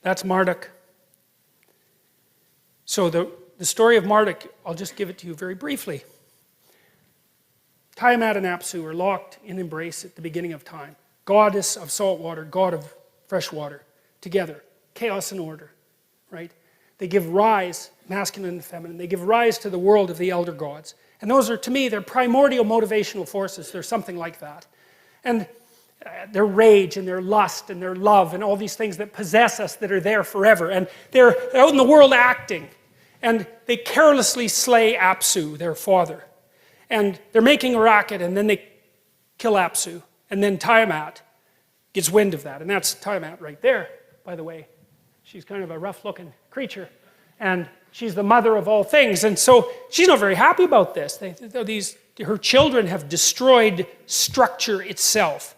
That's Marduk. So the story of Marduk, I'll just give it to you very briefly. Taiamat and Apsu are locked in embrace at the beginning of time. Goddess of salt water, god of fresh water, together. Chaos and order, right? They give rise, masculine and feminine, they give rise to the world of the elder gods. And those are, to me, they're primordial motivational forces. They're something like that. And their rage and their lust and their love and all these things that possess us that are there forever. And they're out in the world acting. And they carelessly slay Apsu, their father. And they're making a racket, and then they kill Apsu. And then Taiamat gets wind of that. And that's Taiamat right there, by the way. She's kind of a rough-looking creature. And she's the mother of all things. And so she's not very happy about this. Her children have destroyed structure itself.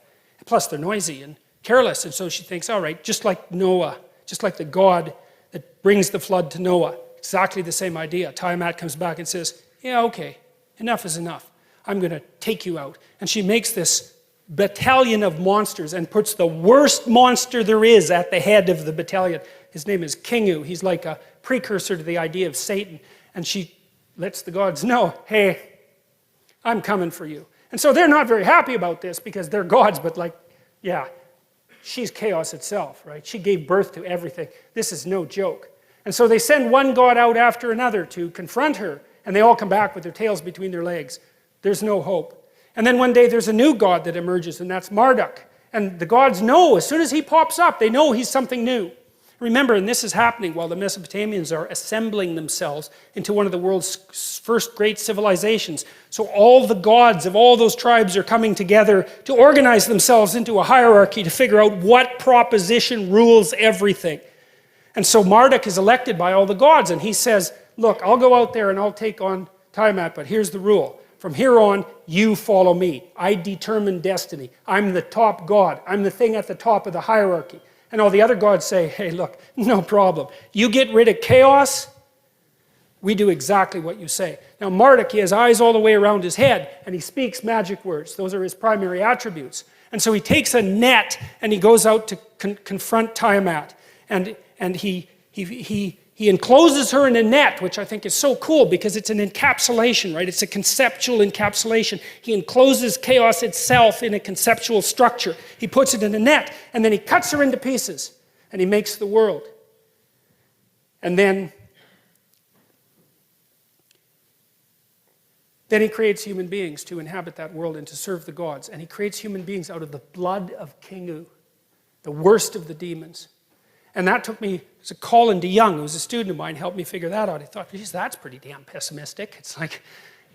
Plus, they're noisy and careless. And so she thinks, all right, just like Noah, just like the God that brings the flood to Noah, exactly the same idea. Taiamat comes back and says, yeah, okay, enough is enough. I'm going to take you out. And she makes this battalion of monsters and puts the worst monster there is at the head of the battalion. His name is Kingu. He's like a precursor to the idea of Satan. And she lets the gods know, hey, I'm coming for you. And so they're not very happy about this because they're gods, but like, yeah, she's chaos itself, right? She gave birth to everything. This is no joke. And so they send one god out after another to confront her, and they all come back with their tails between their legs. There's no hope. And then one day there's a new god that emerges, and that's Marduk. And the gods know, as soon as he pops up, they know he's something new. Remember, and this is happening while the Mesopotamians are assembling themselves into one of the world's first great civilizations. So all the gods of all those tribes are coming together to organize themselves into a hierarchy to figure out what proposition rules everything. And so Marduk is elected by all the gods, and he says, look, I'll go out there and I'll take on Taiamat, but here's the rule. From here on, you follow me. I determine destiny. I'm the top god. I'm the thing at the top of the hierarchy. And all the other gods say, hey, look, no problem. You get rid of chaos, we do exactly what you say. Now, Marduk, he has eyes all the way around his head, and he speaks magic words. Those are his primary attributes. And so he takes a net, and he goes out to confront Taiamat. And he encloses her in a net, which I think is so cool because it's an encapsulation, right? It's a conceptual encapsulation. He encloses chaos itself in a conceptual structure. He puts it in a net, and then he cuts her into pieces, and he makes the world. And then he creates human beings to inhabit that world and to serve the gods. And he creates human beings out of the blood of Kingu, the worst of the demons. And that took me, it was a Colin DeYoung, who was a student of mine, helped me figure that out. I thought, geez, that's pretty damn pessimistic. It's like,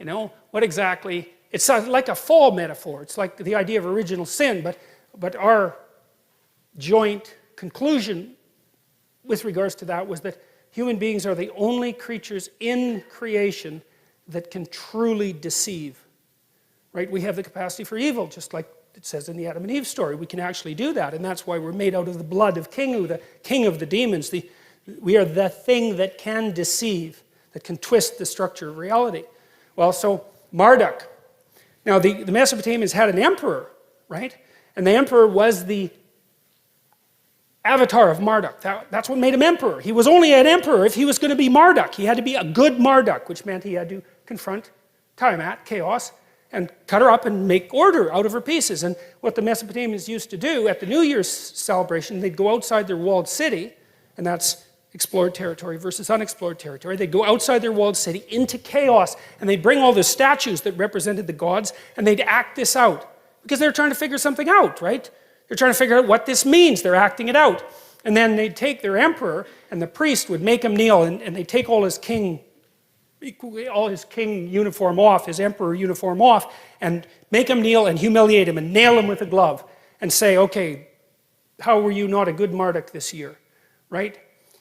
you know, what exactly, it's like a fall metaphor. It's like the idea of original sin, but our joint conclusion with regards to that was that human beings are the only creatures in creation that can truly deceive, right? We have the capacity for evil, just like it says in the Adam and Eve story. We can actually do that, and that's why we're made out of the blood of Kingu, the king of the demons. We are the thing that can deceive, that can twist the structure of reality. Well, so Marduk. Now, the Mesopotamians had an emperor, right? And the emperor was the avatar of Marduk. That's what made him emperor. He was only an emperor if he was going to be Marduk. He had to be a good Marduk, which meant he had to confront Taiamat, chaos, and cut her up and make order out of her pieces. And what the Mesopotamians used to do at the New Year's celebration, they'd go outside their walled city, and that's explored territory versus unexplored territory. They'd go outside their walled city into chaos, and they'd bring all the statues that represented the gods, and they'd act this out. Because they're trying to figure something out, right? They're trying to figure out what this means. They're acting it out. And then they'd take their emperor, and the priest would make him kneel, and they'd take all his king uniform off, his emperor uniform off, and make him kneel and humiliate him and nail him with a glove and say, okay, how were you not a good Marduk this year, right?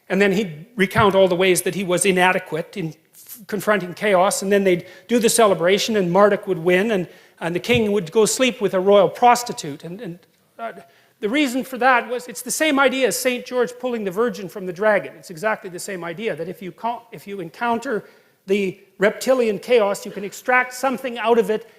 And then he'd recount all the ways that he was inadequate in confronting chaos, and then they'd do the celebration, and Marduk would win, and the king would go sleep with a royal prostitute. And the reason for that was, it's the same idea as St. George pulling the virgin from the dragon. It's exactly the same idea, that if you encounter the reptilian chaos, you can extract something out of it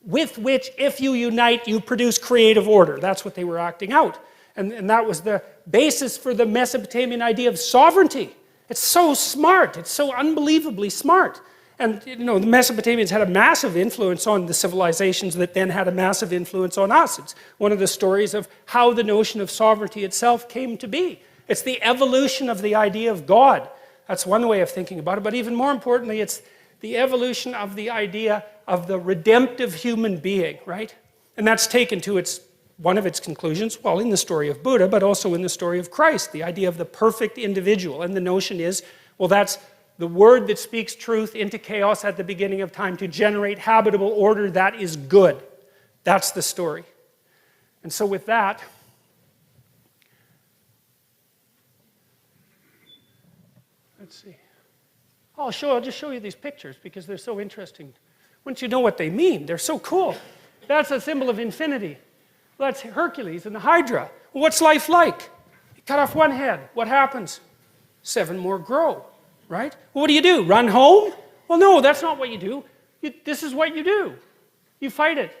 with which, if you unite, you produce creative order. That's what they were acting out. And that was the basis for the Mesopotamian idea of sovereignty. It's so smart. It's so unbelievably smart. And the Mesopotamians had a massive influence on the civilizations that then had a massive influence on us. It's one of the stories of how the notion of sovereignty itself came to be. It's the evolution of the idea of God. That's one way of thinking about it. But even more importantly, it's the evolution of the idea of the redemptive human being, right? And that's taken to one of its conclusions, well, in the story of Buddha, but also in the story of Christ, the idea of the perfect individual. And the notion is, well, that's the word that speaks truth into chaos at the beginning of time to generate habitable order that is good. That's the story. And so with that, let's see. I'll just show you these pictures because they're so interesting. Once you know what they mean, they're so cool. That's a symbol of infinity. That's Hercules and the Hydra. Well, what's life like? You cut off one head. What happens? 7 more grow, right? Well, what do? Run home? Well, no, that's not what you do. This is what you do. You fight it.